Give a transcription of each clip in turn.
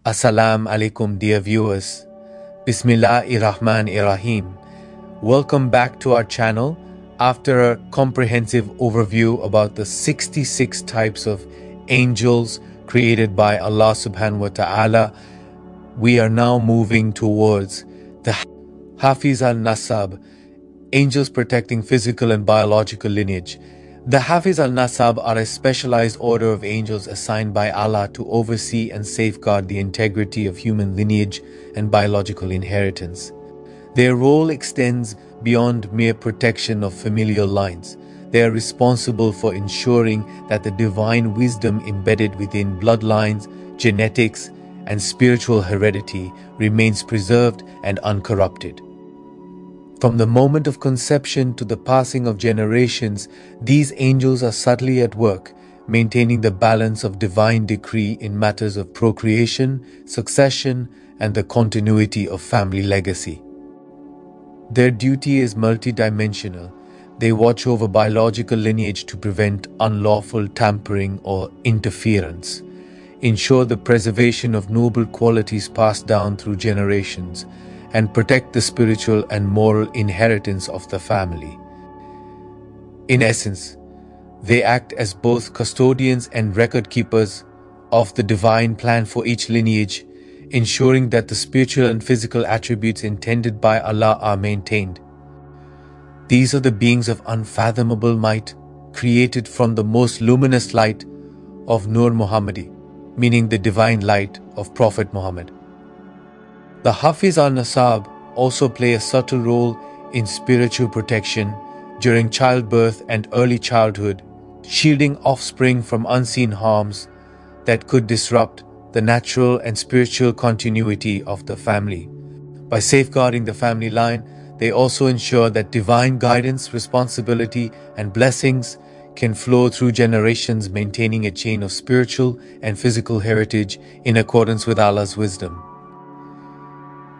Assalamu alaikum, dear viewers. Bismillahir-Rahmanir-Rahim. Welcome back to our channel. After a comprehensive overview about the 66 types of angels created by Allah subhanahu wa ta'ala, we are now moving towards the Hafiz Al Nasab, angels protecting physical and biological lineage. The Hafiz Al Nasab are a specialized order of angels assigned by Allah to oversee and safeguard the integrity of human lineage and biological inheritance. Their role extends beyond mere protection of familial lines. They are responsible for ensuring that the divine wisdom embedded within bloodlines, genetics, and spiritual heredity remains preserved and uncorrupted. From the moment of conception to the passing of generations, these angels are subtly at work, maintaining the balance of divine decree in matters of procreation, succession, and the continuity of family legacy. Their duty is multidimensional. They watch over biological lineage to prevent unlawful tampering or interference, ensure the preservation of noble qualities passed down through generations, and protect the spiritual and moral inheritance of the family. In essence, they act as both custodians and record keepers of the divine plan for each lineage, ensuring that the spiritual and physical attributes intended by Allah are maintained. These are the beings of unfathomable might, created from the most luminous light of Nur Muhammadi, meaning the divine light of Prophet Muhammad. The Hafiz Al Nasab also play a subtle role in spiritual protection during childbirth and early childhood, shielding offspring from unseen harms that could disrupt the natural and spiritual continuity of the family. By safeguarding the family line, they also ensure that divine guidance, responsibility, and blessings can flow through generations, maintaining a chain of spiritual and physical heritage in accordance with Allah's wisdom.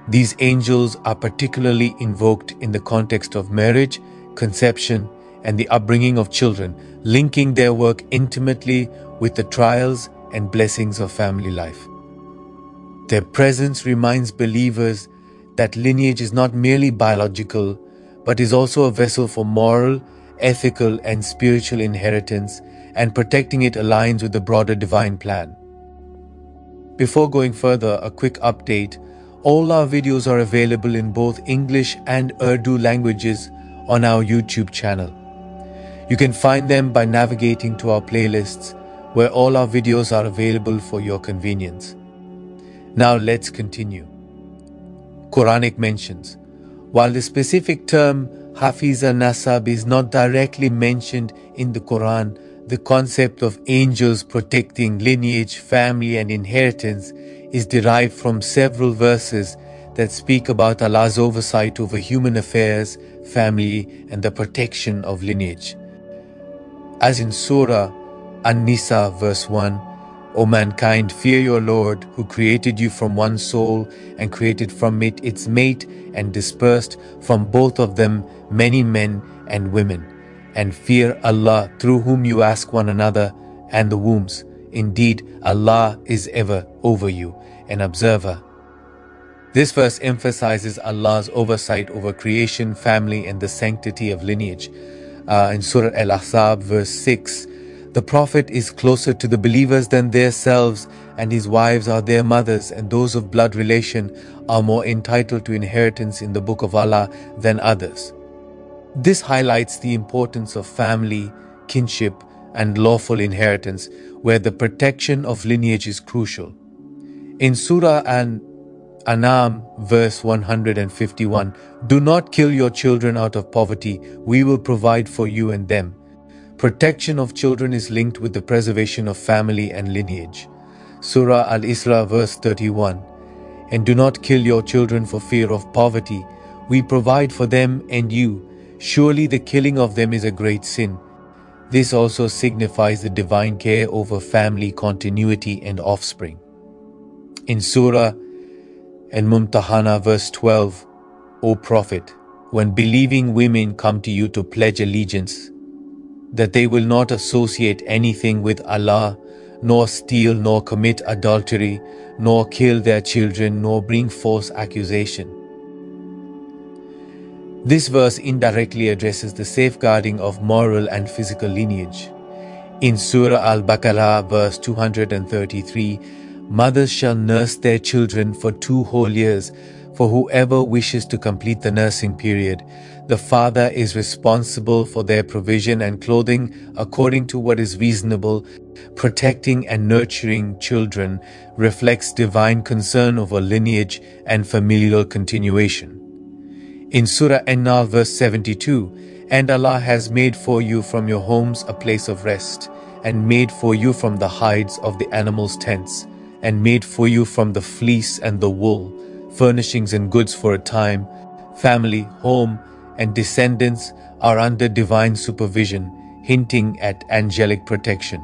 These angels are particularly invoked in the context of marriage, conception, and the upbringing of children, linking their work intimately with the trials and blessings of family life. Their presence reminds believers that lineage is not merely biological, but is also a vessel for moral, ethical, and spiritual inheritance, and protecting it aligns with the broader divine plan. Before going further, a quick update. All our videos are available in both English and Urdu languages on our YouTube channel. You can find them by navigating to our playlists, where all our videos are available for your convenience. Now let's continue. Quranic mentions. While the specific term Hafiz Al Nasab is not directly mentioned in the Qur'an, the concept of angels protecting lineage, family, and inheritance is derived from several verses that speak about Allah's oversight over human affairs, family, and the protection of lineage. As in Surah An-Nisa verse 1, O mankind, fear your Lord, who created you from one soul and created from it its mate and dispersed from both of them many men and women. And fear Allah, through whom you ask one another, and the wombs. Indeed, Allah is ever over you, an observer. This verse emphasizes Allah's oversight over creation, family, and the sanctity of lineage. In Surah Al-Ahzab verse 6, the Prophet is closer to the believers than themselves, and his wives are their mothers, and those of blood relation are more entitled to inheritance in the book of Allah than others. This highlights the importance of family, kinship, and lawful inheritance, where the protection of lineage is crucial. In Surah An-An'am verse 151, do not kill your children out of poverty, we will provide for you and them. Protection of children is linked with the preservation of family and lineage. Surah Al-Isra verse 31, and do not kill your children for fear of poverty, we provide for them and you. Surely the killing of them is a great sin. This also signifies the divine care over family continuity and offspring. In Surah Al-Mumtahana verse 12, O Prophet, when believing women come to you to pledge allegiance, that they will not associate anything with Allah, nor steal, nor commit adultery, nor kill their children, nor bring false accusation. This verse indirectly addresses the safeguarding of moral and physical lineage. In Surah Al-Baqarah, verse 233, mothers shall nurse their children for 2 whole years, for whoever wishes to complete the nursing period. The father is responsible for their provision and clothing according to what is reasonable. Protecting and nurturing children reflects divine concern over lineage and familial continuation. In Surah An-Nahl, verse 72, and Allah has made for you from your homes a place of rest, and made for you from the hides of the animals' tents, and made for you from the fleece and the wool, furnishings and goods for a time. Family, home, and descendants are under divine supervision, hinting at angelic protection.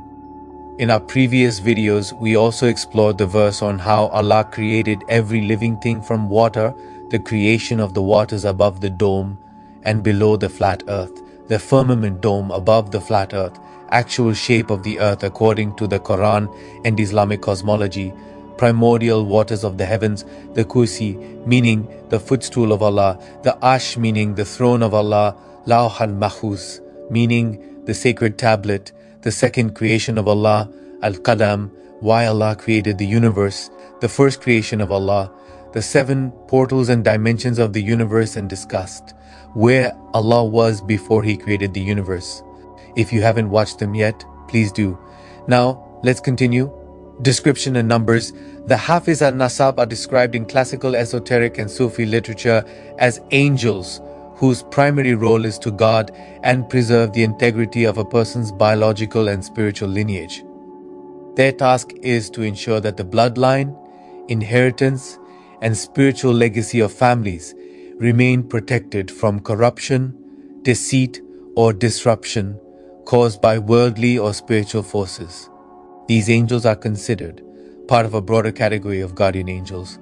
In our previous videos, we also explored the verse on how Allah created every living thing from water, the creation of the waters above the dome and below the flat earth, the firmament dome above the flat earth, actual shape of the earth according to the Qur'an and Islamic cosmology, primordial waters of the heavens, the kursi, meaning the footstool of Allah, the arsh, meaning the throne of Allah, Lawh al-Mahfuz, meaning the sacred tablet, the second creation of Allah, al-Qadam, why Allah created the universe, the first creation of Allah, the 7 portals and dimensions of the universe, and discussed where Allah was before He created the universe. If you haven't watched them yet, please do. Now, let's continue. Description and numbers. The Hafiz Al Nasab are described in classical, esoteric and Sufi literature as angels whose primary role is to guard and preserve the integrity of a person's biological and spiritual lineage. Their task is to ensure that the bloodline, inheritance, and spiritual legacy of families remain protected from corruption, deceit, or disruption caused by worldly or spiritual forces. These angels are considered part of a broader category of guardian angels,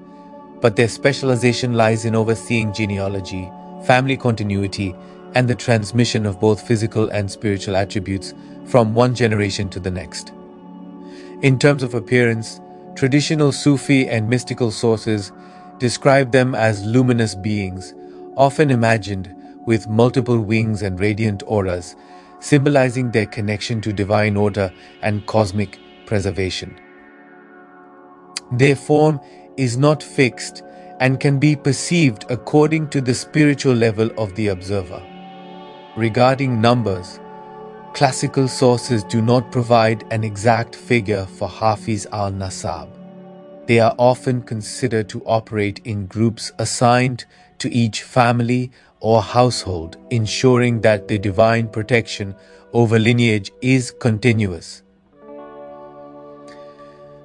but their specialization lies in overseeing genealogy, family continuity, and the transmission of both physical and spiritual attributes from one generation to the next. In terms of appearance, traditional Sufi and mystical sources describe them as luminous beings, often imagined with multiple wings and radiant auras, symbolizing their connection to divine order and cosmic preservation. Their form is not fixed and can be perceived according to the spiritual level of the observer. Regarding numbers, classical sources do not provide an exact figure for Hafiz Al Nasab. They are often considered to operate in groups assigned to each family or household, ensuring that the divine protection over lineage is continuous.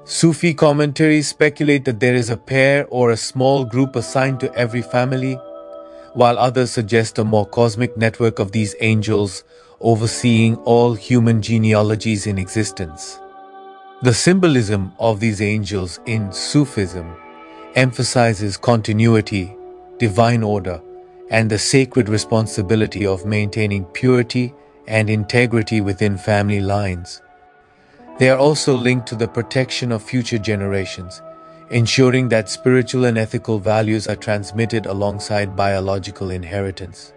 Sufi commentaries speculate that there is a pair or a small group assigned to every family, while others suggest a more cosmic network of these angels overseeing all human genealogies in existence. The symbolism of these angels in Sufism emphasizes continuity, divine order, and the sacred responsibility of maintaining purity and integrity within family lines. They are also linked to the protection of future generations, ensuring that spiritual and ethical values are transmitted alongside biological inheritance.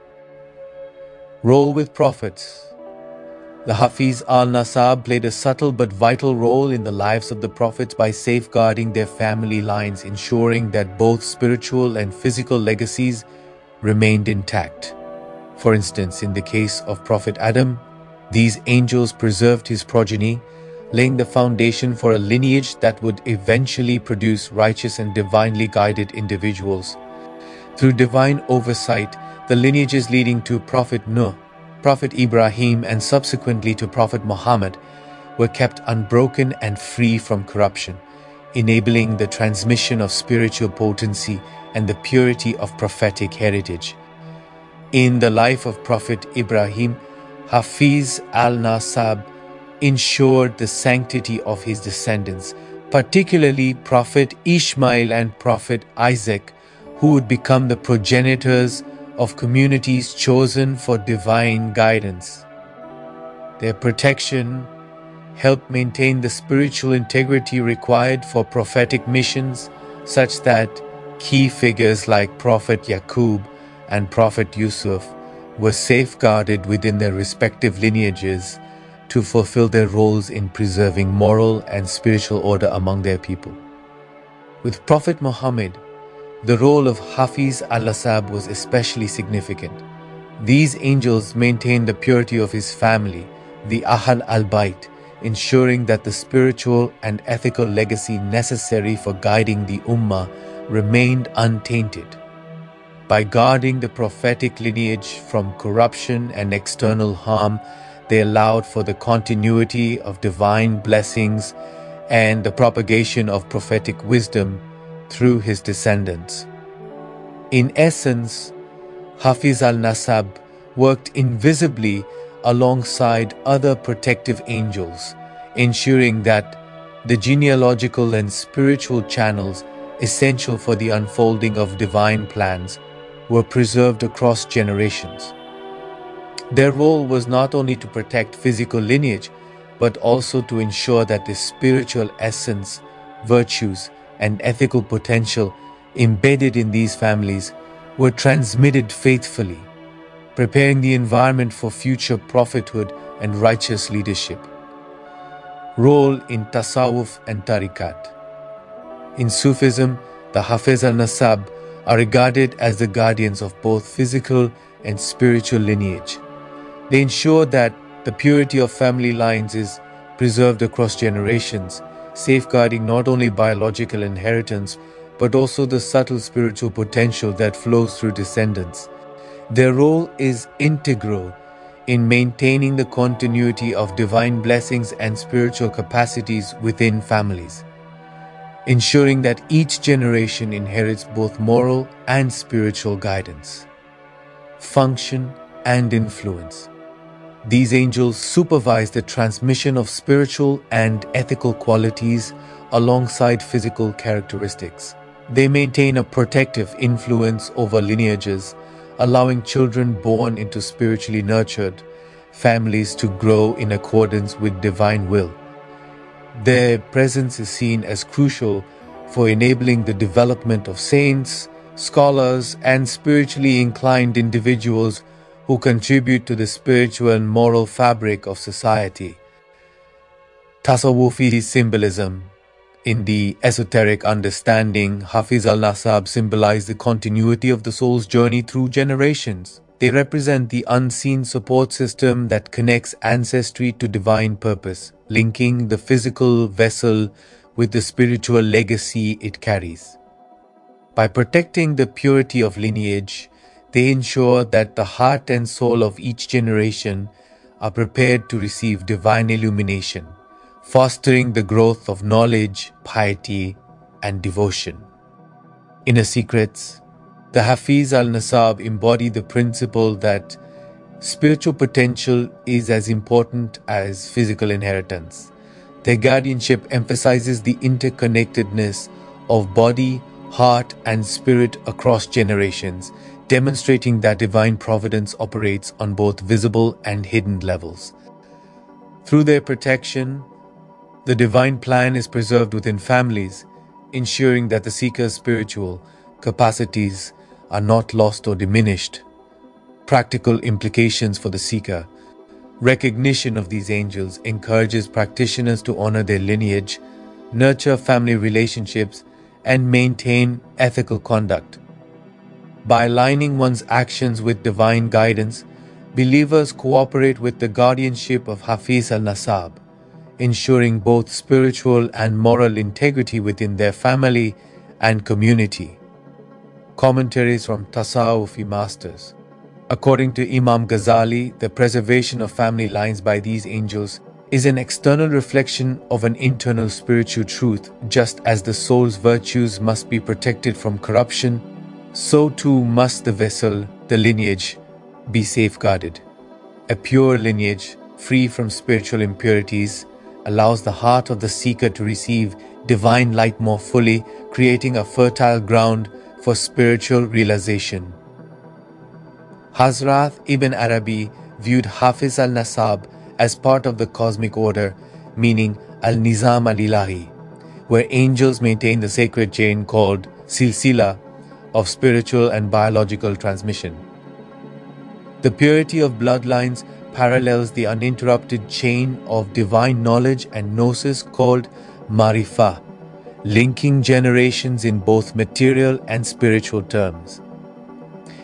Role with prophets. The Hafiz Al Nasab played a subtle but vital role in the lives of the prophets by safeguarding their family lines, ensuring that both spiritual and physical legacies remained intact. For instance, in the case of Prophet Adam, these angels preserved his progeny, laying the foundation for a lineage that would eventually produce righteous and divinely guided individuals. Through divine oversight, the lineages leading to Prophet Nuh, Prophet Ibrahim, and subsequently to Prophet Muhammad were kept unbroken and free from corruption, enabling the transmission of spiritual potency and the purity of prophetic heritage. In the life of Prophet Ibrahim, Hafiz Al Nasab ensured the sanctity of his descendants, particularly Prophet Ishmael and Prophet Isaac, who would become the progenitors of communities chosen for divine guidance. Their protection help maintain the spiritual integrity required for prophetic missions, such that key figures like Prophet Yaqub and Prophet Yusuf were safeguarded within their respective lineages to fulfill their roles in preserving moral and spiritual order among their people. With Prophet Muhammad, the role of Hafiz Al Nasab was especially significant. These angels maintained the purity of his family, the Ahl al-Bayt, ensuring that the spiritual and ethical legacy necessary for guiding the Ummah remained untainted. By guarding the prophetic lineage from corruption and external harm, they allowed for the continuity of divine blessings and the propagation of prophetic wisdom through his descendants. In essence, Hafiz Al Nasab worked invisibly alongside other protective angels, ensuring that the genealogical and spiritual channels essential for the unfolding of divine plans were preserved across generations. Their role was not only to protect physical lineage, but also to ensure that the spiritual essence, virtues, and ethical potential embedded in these families were transmitted faithfully, preparing the environment for future prophethood and righteous leadership. Role in Tasawwuf and Tariqat. In Sufism, the Hafiz Al Nasab are regarded as the guardians of both physical and spiritual lineage. They ensure that the purity of family lines is preserved across generations, safeguarding not only biological inheritance, but also the subtle spiritual potential that flows through descendants. Their role is integral in maintaining the continuity of divine blessings and spiritual capacities within families, ensuring that each generation inherits both moral and spiritual guidance, function, and influence. These angels supervise the transmission of spiritual and ethical qualities alongside physical characteristics. They maintain a protective influence over lineages, allowing children born into spiritually nurtured families to grow in accordance with divine will. Their presence is seen as crucial for enabling the development of saints, scholars, and spiritually inclined individuals who contribute to the spiritual and moral fabric of society. Tasawwufi symbolism. In the esoteric understanding, Hafiz Al Nasab symbolize the continuity of the soul's journey through generations. They represent the unseen support system that connects ancestry to divine purpose, linking the physical vessel with the spiritual legacy it carries. By protecting the purity of lineage, they ensure that the heart and soul of each generation are prepared to receive divine illumination, fostering the growth of knowledge, piety, and devotion. Inner secrets. The Hafiz Al Nasab embody the principle that spiritual potential is as important as physical inheritance. Their guardianship emphasizes the interconnectedness of body, heart, and spirit across generations, demonstrating that divine providence operates on both visible and hidden levels. Through their protection, the divine plan is preserved within families, ensuring that the seeker's spiritual capacities are not lost or diminished. Practical implications for the seeker. Recognition of these angels encourages practitioners to honor their lineage, nurture family relationships, and maintain ethical conduct. By aligning one's actions with divine guidance, believers cooperate with the guardianship of Hafiz Al Nasab, ensuring both spiritual and moral integrity within their family and community. Commentaries from Tasawwufi masters. According to Imam Ghazali, the preservation of family lines by these angels is an external reflection of an internal spiritual truth. Just as the soul's virtues must be protected from corruption, so too must the vessel, the lineage, be safeguarded. A pure lineage, free from spiritual impurities, allows the heart of the seeker to receive divine light more fully, creating a fertile ground for spiritual realization. Hazrat Ibn Arabi viewed Hafiz Al Nasab as part of the cosmic order, meaning Al-Nizam Al-Ilahi, where angels maintain the sacred chain called Silsila of spiritual and biological transmission. The purity of bloodlines parallels the uninterrupted chain of divine knowledge and gnosis called Marifah, linking generations in both material and spiritual terms.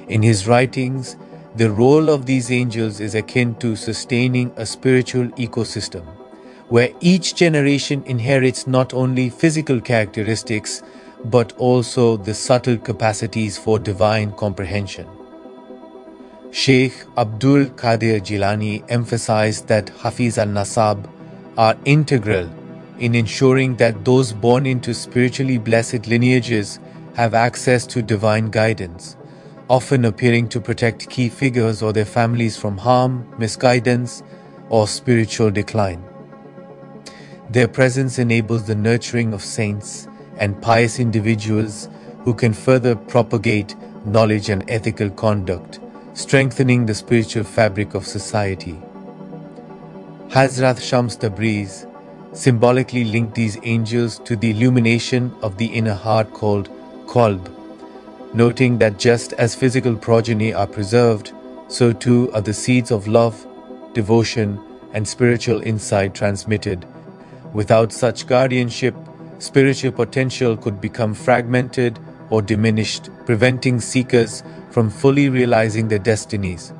In his writings, the role of these angels is akin to sustaining a spiritual ecosystem, where each generation inherits not only physical characteristics, but also the subtle capacities for divine comprehension. Sheikh Abdul Qadir Jilani emphasized that Hafiz Al Nasab are integral in ensuring that those born into spiritually blessed lineages have access to divine guidance, often appearing to protect key figures or their families from harm, misguidance, or spiritual decline. Their presence enables the nurturing of saints and pious individuals who can further propagate knowledge and ethical conduct, strengthening the spiritual fabric of society. Hazrat Shams Tabriz symbolically linked these angels to the illumination of the inner heart called Qalb, noting that just as physical progeny are preserved, so too are the seeds of love, devotion, and spiritual insight transmitted. Without such guardianship, spiritual potential could become fragmented or diminished, preventing seekers from fully realizing their destinies.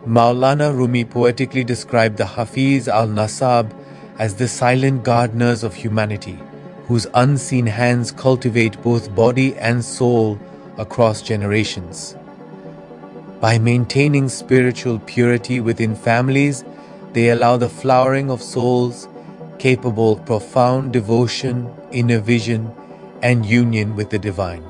Maulana Rumi poetically described the Hafiz Al Nasab as the silent gardeners of humanity, whose unseen hands cultivate both body and soul across generations. By maintaining spiritual purity within families, they allow the flowering of souls capable of profound devotion, inner vision, and union with the divine.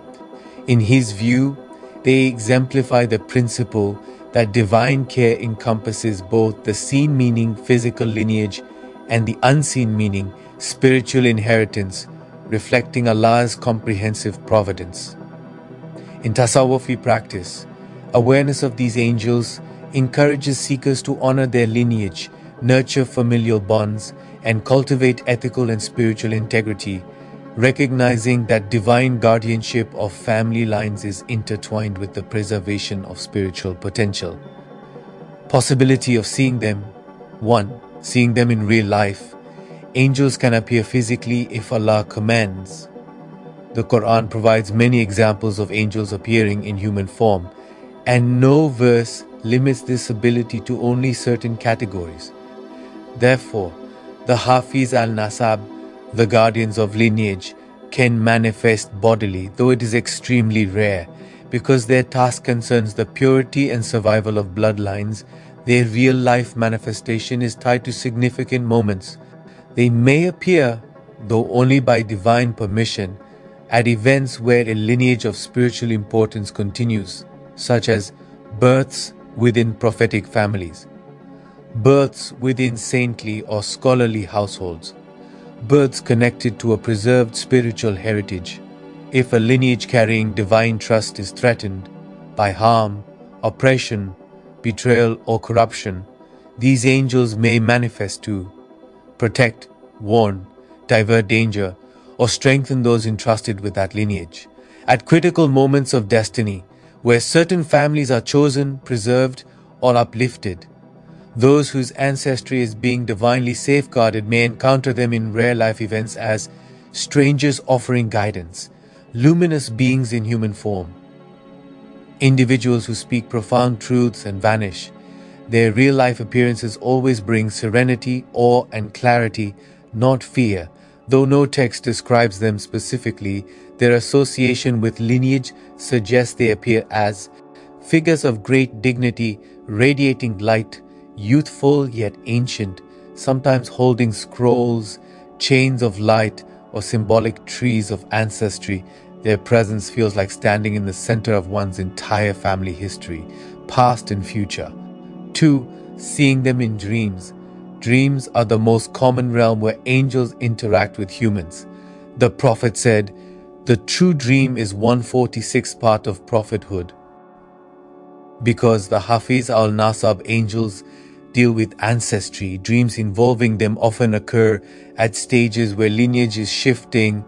In his view, they exemplify the principle that divine care encompasses both the seen meaning, physical lineage, and the unseen meaning, spiritual inheritance, reflecting Allah's comprehensive providence. In Tasawwufi practice, awareness of these angels encourages seekers to honor their lineage, nurture familial bonds, and cultivate ethical and spiritual integrity, recognizing that divine guardianship of family lines is intertwined with the preservation of spiritual potential. Possibility of seeing them. 1. Seeing them in real life. Angels can appear physically if Allah commands. The Qur'an provides many examples of angels appearing in human form, and no verse limits this ability to only certain categories. Therefore, the Hafiz Al Nasab, the guardians of lineage, can manifest bodily, though it is extremely rare. Because their task concerns the purity and survival of bloodlines, their real-life manifestation is tied to significant moments. They may appear, though only by divine permission, at events where a lineage of spiritual importance continues, such as births within prophetic families, births within saintly or scholarly households, births connected to a preserved spiritual heritage. If a lineage carrying divine trust is threatened by harm, oppression, betrayal, or corruption, these angels may manifest to protect, warn, divert danger, or strengthen those entrusted with that lineage. At critical moments of destiny, where certain families are chosen, preserved, or uplifted, those whose ancestry is being divinely safeguarded may encounter them in rare life events as strangers offering guidance, luminous beings in human form, individuals who speak profound truths and vanish. Their real-life appearances always bring serenity, awe, and clarity, not fear. Though no text describes them specifically, their association with lineage suggests they appear as figures of great dignity, radiating light, youthful yet ancient, sometimes holding scrolls, chains of light, or symbolic trees of ancestry. Their presence feels like standing in the center of one's entire family history, past and future. 2. Seeing them in dreams. Dreams are the most common realm where angels interact with humans. The Prophet said, "The true dream is 1/46th part of prophethood." Because the Hafiz Al Nasab angels deal with ancestry. Dreams involving them often occur at stages where lineage is shifting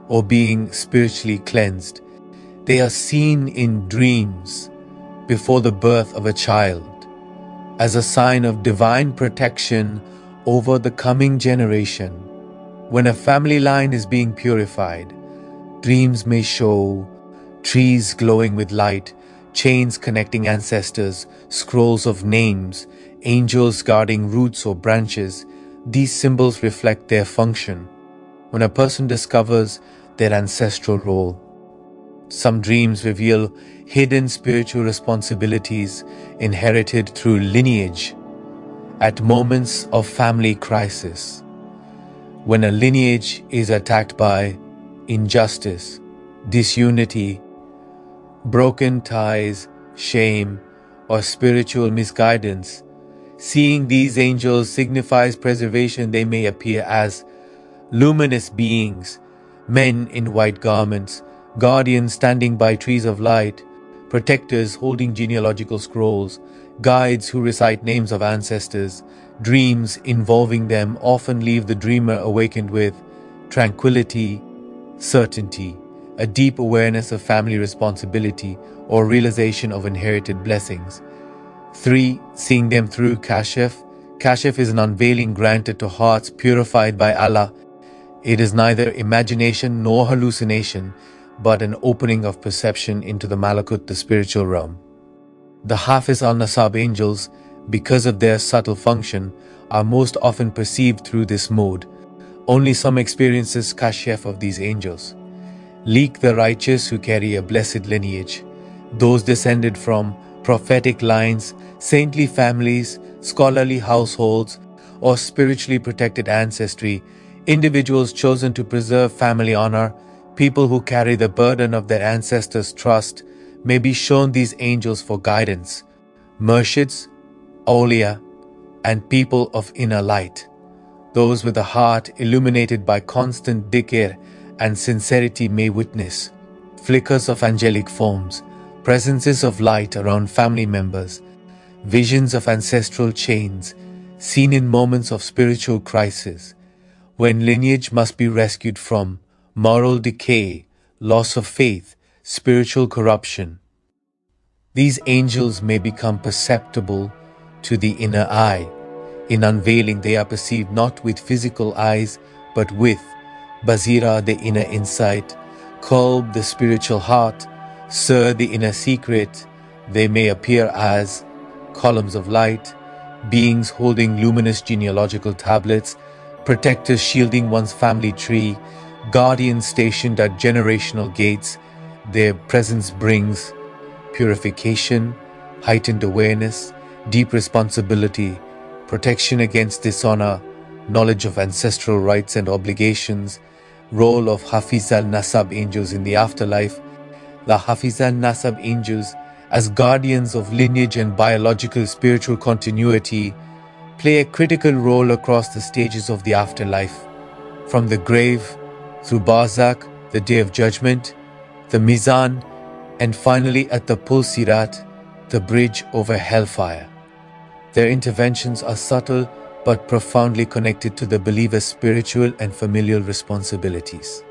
or being spiritually cleansed. They are seen in dreams before the birth of a child as a sign of divine protection over the coming generation. When a family line is being purified, dreams may show trees glowing with light, chains connecting ancestors, scrolls of names, angels guarding roots or branches. These symbols reflect their function when a person discovers their ancestral role. Some dreams reveal hidden spiritual responsibilities inherited through lineage at moments of family crisis. When a lineage is attacked by injustice, disunity, broken ties, shame, or spiritual misguidance, seeing these angels signifies preservation. They may appear as luminous beings, men in white garments, guardians standing by trees of light, protectors holding genealogical scrolls, guides who recite names of ancestors. Dreams involving them often leave the dreamer awakened with tranquility, certainty, a deep awareness of family responsibility, or realization of inherited blessings. 3. Seeing them through kashf. Kashf is an unveiling granted to hearts purified by Allah. It is neither imagination nor hallucination, but an opening of perception into the malakut, the spiritual realm. The Hafiz Al Nasab angels, because of their subtle function, are most often perceived through this mode. Only some experiences kashf of these angels. Leak the righteous who carry a blessed lineage, those descended from prophetic lines, saintly families, scholarly households, or spiritually protected ancestry, individuals chosen to preserve family honor, people who carry the burden of their ancestors' trust, may be shown these angels for guidance. Murshids, awliya, and people of inner light, those with a heart illuminated by constant dhikr and sincerity, may witness flickers of angelic forms, presences of light around family members, visions of ancestral chains seen in moments of spiritual crisis, when lineage must be rescued from moral decay, loss of faith, spiritual corruption. These angels may become perceptible to the inner eye. In unveiling, they are perceived not with physical eyes, but with Basira, the inner insight, Qalb, the spiritual heart, Sir, the inner secret. They may appear as columns of light, beings holding luminous genealogical tablets, protectors shielding one's family tree, guardians stationed at generational gates. Their presence brings purification, heightened awareness, deep responsibility, protection against dishonor, knowledge of ancestral rights and obligations. Role of Hafiz Al Nasab angels in the afterlife. The Hafiz Al Nasab angels, as guardians of lineage and biological spiritual continuity, play a critical role across the stages of the afterlife, from the grave through Barzakh, the Day of Judgment, the Mizan, and finally at the Pul Sirat, the bridge over hellfire. Their interventions are subtle but profoundly connected to the believer's spiritual and familial responsibilities.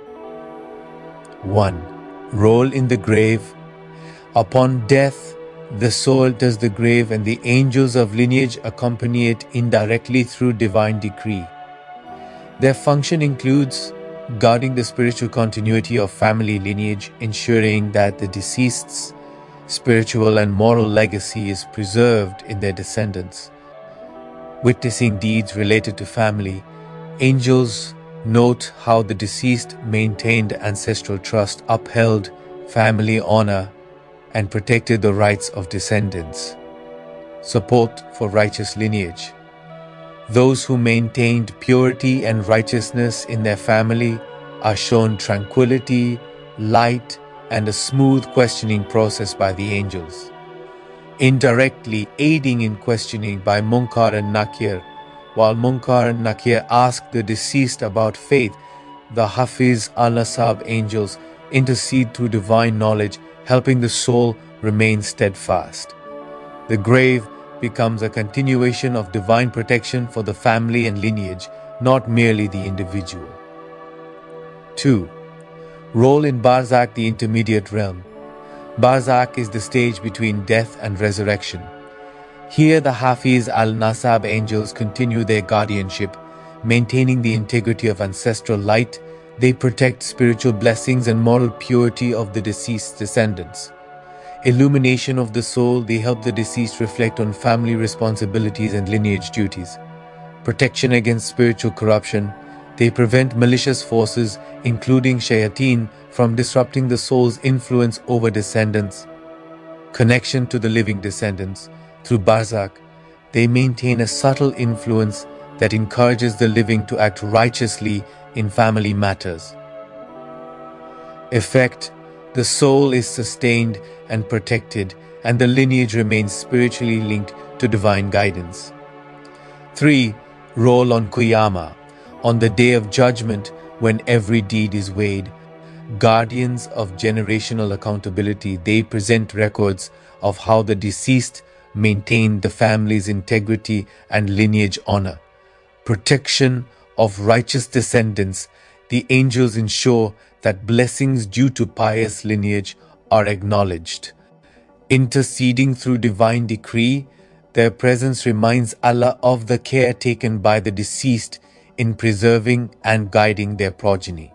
1. Role in the grave. Upon death, the soul enters the grave and the angels of lineage accompany it indirectly through divine decree. Their function includes guarding the spiritual continuity of family lineage, ensuring that the deceased's spiritual and moral legacy is preserved in their descendants. Witnessing deeds related to family, angels note how the deceased maintained ancestral trust, upheld family honor, and protected the rights of descendants. Support for righteous lineage. Those who maintained purity and righteousness in their family are shown tranquility, light, and a smooth questioning process by the angels. Indirectly aiding in questioning by Munkar and Nakir. While Munkar and Nakir ask the deceased about faith, the Hafiz Al Nasab angels intercede through divine knowledge, helping the soul remain steadfast. The grave becomes a continuation of divine protection for the family and lineage, not merely the individual. 2. Role in Barzakh, the intermediate realm. Barzakh is the stage between death and resurrection. Here the Hafiz Al Nasab angels continue their guardianship, maintaining the integrity of ancestral light. They protect spiritual blessings and moral purity of the deceased's descendants. Illumination of the soul, they help the deceased reflect on family responsibilities and lineage duties. Protection against spiritual corruption, they prevent malicious forces, including shayateen, from disrupting the soul's influence over descendants. Connection to the living descendants. Through Barzakh, they maintain a subtle influence that encourages the living to act righteously in family matters. Effect: the soul is sustained and protected, and the lineage remains spiritually linked to divine guidance. 3. Role on Qiyamah. On the Day of Judgment, when every deed is weighed, guardians of generational accountability, they present records of how the deceased maintained the family's integrity and lineage honor. Protection of righteous descendants, the angels ensure that blessings due to pious lineage are acknowledged. Interceding through divine decree, their presence reminds Allah of the care taken by the deceased in preserving and guiding their progeny.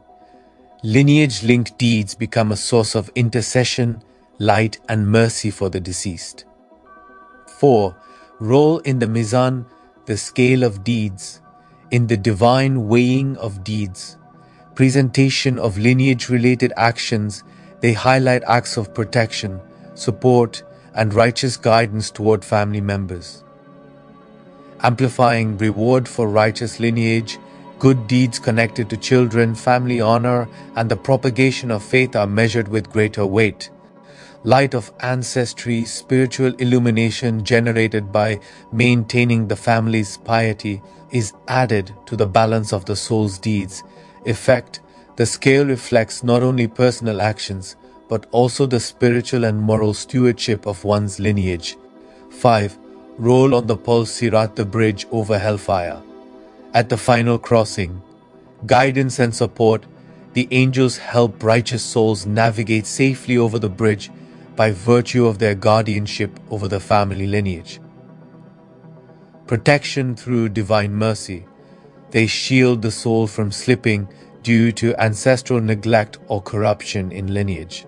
Lineage-linked deeds become a source of intercession, light and mercy for the deceased. 4. Role in the Mizan, the scale of deeds. In the divine weighing of deeds, presentation of lineage-related actions, they highlight acts of protection, support, and righteous guidance toward family members. Amplifying reward for righteous lineage, good deeds connected to children, family honor, and the propagation of faith are measured with greater weight. Light of ancestry, spiritual illumination generated by maintaining the family's piety is added to the balance of the soul's deeds. Effect: the scale reflects not only personal actions, but also the spiritual and moral stewardship of one's lineage. 5. Role on the Pul Sirat, the bridge over hellfire. At the final crossing, guidance and support, the angels help righteous souls navigate safely over the bridge by virtue of their guardianship over the family lineage. Protection through divine mercy, they shield the soul from slipping due to ancestral neglect or corruption in lineage.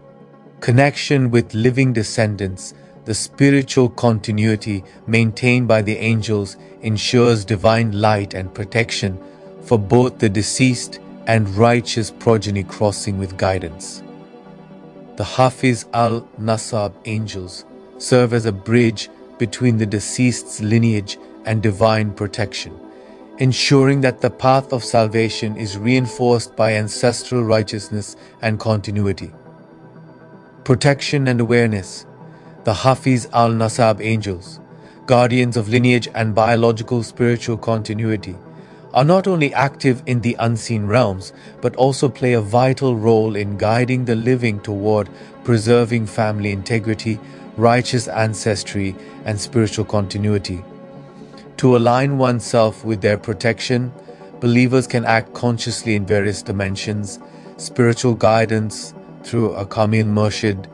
Connection with living descendants, the spiritual continuity maintained by the angels ensures divine light and protection for both the deceased and righteous progeny crossing with guidance. The Hafiz Al Nasab angels serve as a bridge between the deceased's lineage and divine protection, ensuring that the path of salvation is reinforced by ancestral righteousness and continuity. Protection and awareness. The Hafiz Al Nasab angels, guardians of lineage and biological spiritual continuity, are not only active in the unseen realms, but also play a vital role in guiding the living toward preserving family integrity, righteous ancestry, and spiritual continuity. To align oneself with their protection, believers can act consciously in various dimensions: spiritual guidance through a Kamil Murshid,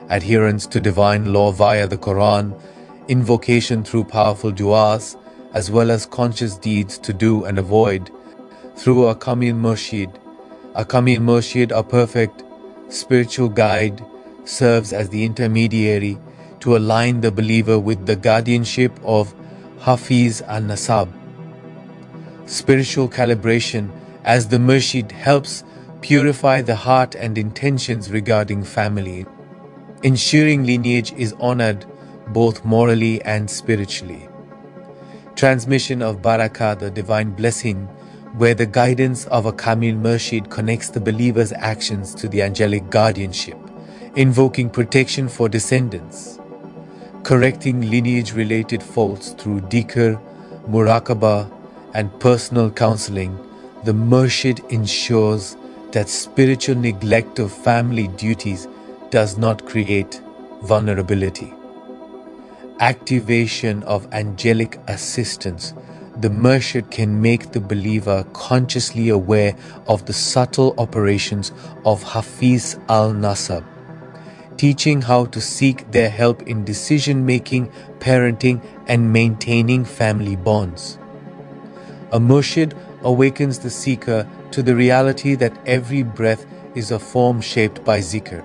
adherence to divine law via the Qur'an, invocation through powerful du'as, as well as conscious deeds to do and avoid through a Kamil Murshid. A Kamil Murshid, a perfect spiritual guide, serves as the intermediary to align the believer with the guardianship of Hafiz Al Nasab. Spiritual calibration, as the Murshid helps purify the heart and intentions regarding family, ensuring lineage is honored both morally and spiritually. Transmission of Barakah, the divine blessing, where the guidance of a Kamil Murshid connects the believer's actions to the angelic guardianship, invoking protection for descendants. Correcting lineage-related faults through dhikr, muraqabah, and personal counseling, the Murshid ensures that spiritual neglect of family duties does not create vulnerability. activation of angelic assistance, the murshid can make the believer consciously aware of the subtle operations of Hafiz Al Nasab, teaching how to seek their help in decision-making, parenting, and maintaining family bonds. A murshid awakens the seeker to the reality that every breath is a form shaped by zikr.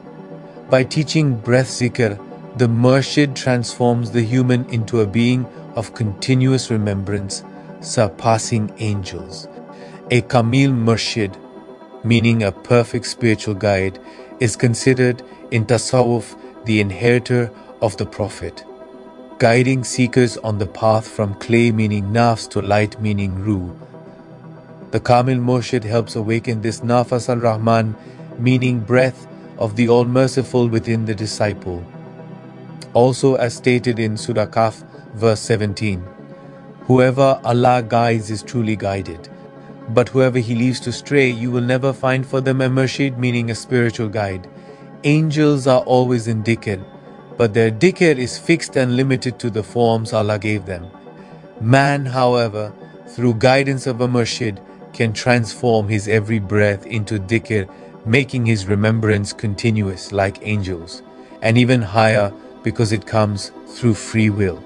By teaching breath zikr, the murshid transforms the human into a being of continuous remembrance, surpassing angels. A Kamil Murshid, meaning a perfect spiritual guide, is considered in Tasawwuf the inheritor of the Prophet, guiding seekers on the path from clay meaning nafs to light meaning ruh. The Kamil Murshid helps awaken this nafas al-Rahman meaning breath of the All-Merciful within the disciple. Also as stated in Surah Kahf verse 17, whoever Allah guides is truly guided, but whoever He leaves to stray, you will never find for them a murshid meaning a spiritual guide. Angels are always in dhikr, but their dhikr is fixed and limited to the forms Allah gave them. Man, however, through guidance of a murshid, can transform his every breath into dhikr, making his remembrance continuous like angels, and even higher because it comes through free will.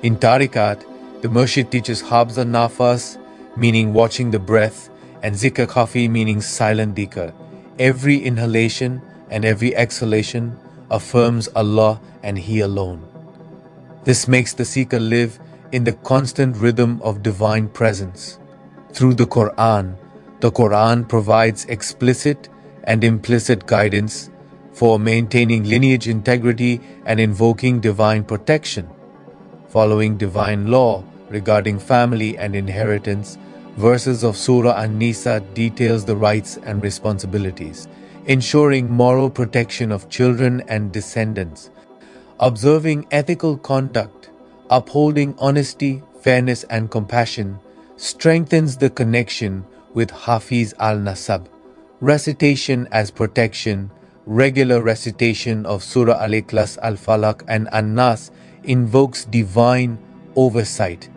In tariqat, the murshid teaches habs al-nafas, meaning watching the breath, and zikr khafi, meaning silent dhikr. Every inhalation and every exhalation affirms Allah and He alone. This makes the seeker live in the constant rhythm of divine presence. Through the Qur'an provides explicit and implicit guidance for maintaining lineage integrity and invoking divine protection. Following divine law regarding family and inheritance, verses of Surah An-Nisa details the rights and responsibilities, ensuring moral protection of children and descendants. Observing ethical conduct, upholding honesty, fairness and compassion strengthens the connection with Hafiz Al Nasab. Recitation as protection, regular recitation of Surah Al-Ikhlas, Al-Falaq and An-Nas invokes divine oversight,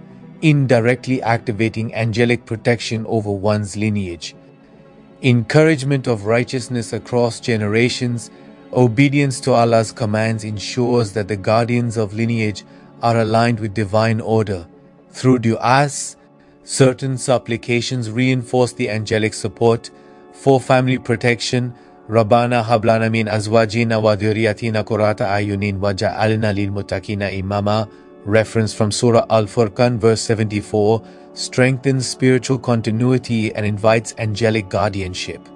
indirectly activating angelic protection over one's lineage. Encouragement of righteousness across generations, obedience to Allah's commands ensures that the guardians of lineage are aligned with divine order. Through du'as, certain supplications reinforce the angelic support. For family protection, Rabbana hablana min azwajina wa dhurriyyatina qurrata ayunin waj'alna lil muttaqina imama, reference from Surah Al-Furqan verse 74, strengthens spiritual continuity and invites angelic guardianship.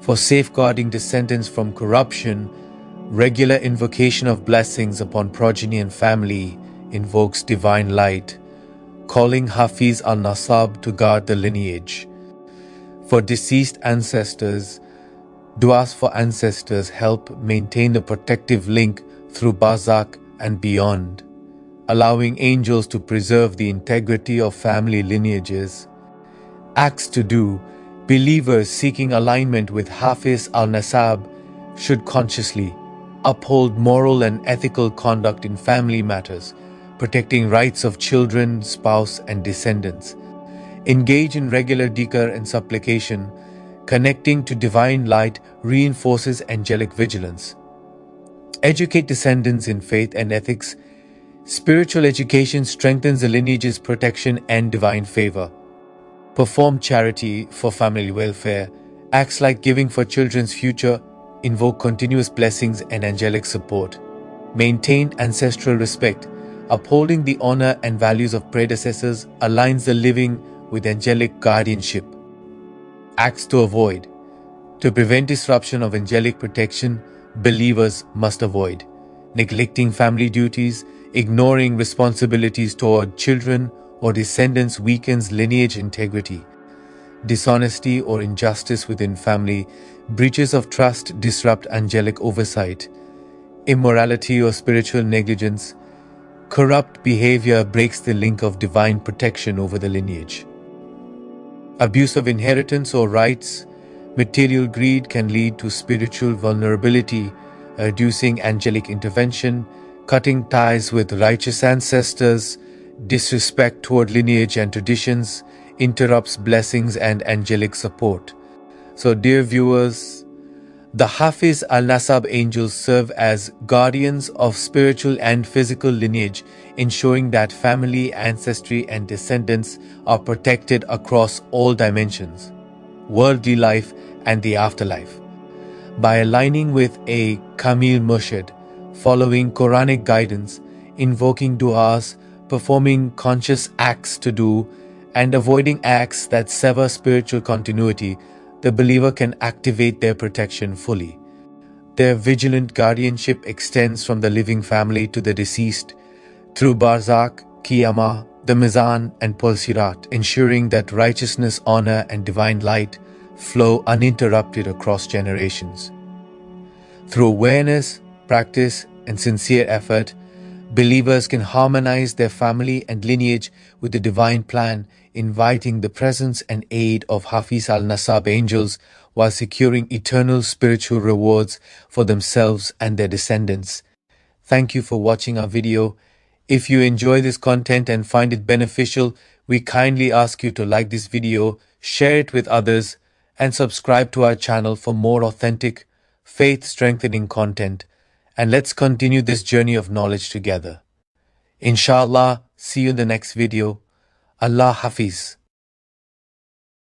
For safeguarding descendants from corruption, regular invocation of blessings upon progeny and family invokes divine light, calling Hafiz Al Nasab to guard the lineage. For deceased ancestors, du'as for ancestors help maintain the protective link through barzakh and beyond, allowing angels to preserve the integrity of family lineages. Acts to do, believers seeking alignment with Hafiz Al Nasab should consciously uphold moral and ethical conduct in family matters, protecting rights of children, spouse and descendants. Engage in regular dhikr and supplication. Connecting to divine light reinforces angelic vigilance. Educate descendants in faith and ethics. Spiritual education strengthens the lineage's protection and divine favor. Perform charity for family welfare. Acts like giving for children's future invoke continuous blessings and angelic support. Maintain ancestral respect. Upholding the honor and values of predecessors aligns the living with angelic guardianship. Acts to avoid. To prevent disruption of angelic protection, believers must avoid neglecting family duties, ignoring responsibilities toward children or descendants weakens lineage integrity. Dishonesty or injustice within family, breaches of trust disrupt angelic oversight. Immorality or spiritual negligence, corrupt behavior breaks the link of divine protection over the lineage. Abuse of inheritance or rights, material greed can lead to spiritual vulnerability, reducing angelic intervention. cutting ties with righteous ancestors, disrespect toward lineage and traditions, interrupts blessings and angelic support. So dear viewers, the Hafiz Al Nasab angels serve as guardians of spiritual and physical lineage, ensuring that family, ancestry and descendants are protected across all dimensions, worldly life and the afterlife. By aligning with a Kamil Murshid, following Quranic guidance, invoking du'as, performing conscious acts to do, and avoiding acts that sever spiritual continuity, the believer can activate their protection fully. Their vigilant guardianship extends from the living family to the deceased, through Barzakh, Qiyamah, the Mizan and Pulsirat, ensuring that righteousness, honor and divine light flow uninterrupted across generations. Through awareness, practice and sincere effort, believers can harmonize their family and lineage with the divine plan, inviting the presence and aid of Hafiz Al Nasab angels while securing eternal spiritual rewards for themselves and their descendants. Thank you for watching our video. If you enjoy this content and find it beneficial, we kindly ask you to like this video, share it with others, and subscribe to our channel for more authentic, faith-strengthening content. And let's continue this journey of knowledge together. Inshallah, see you in the next video. Allah Hafiz.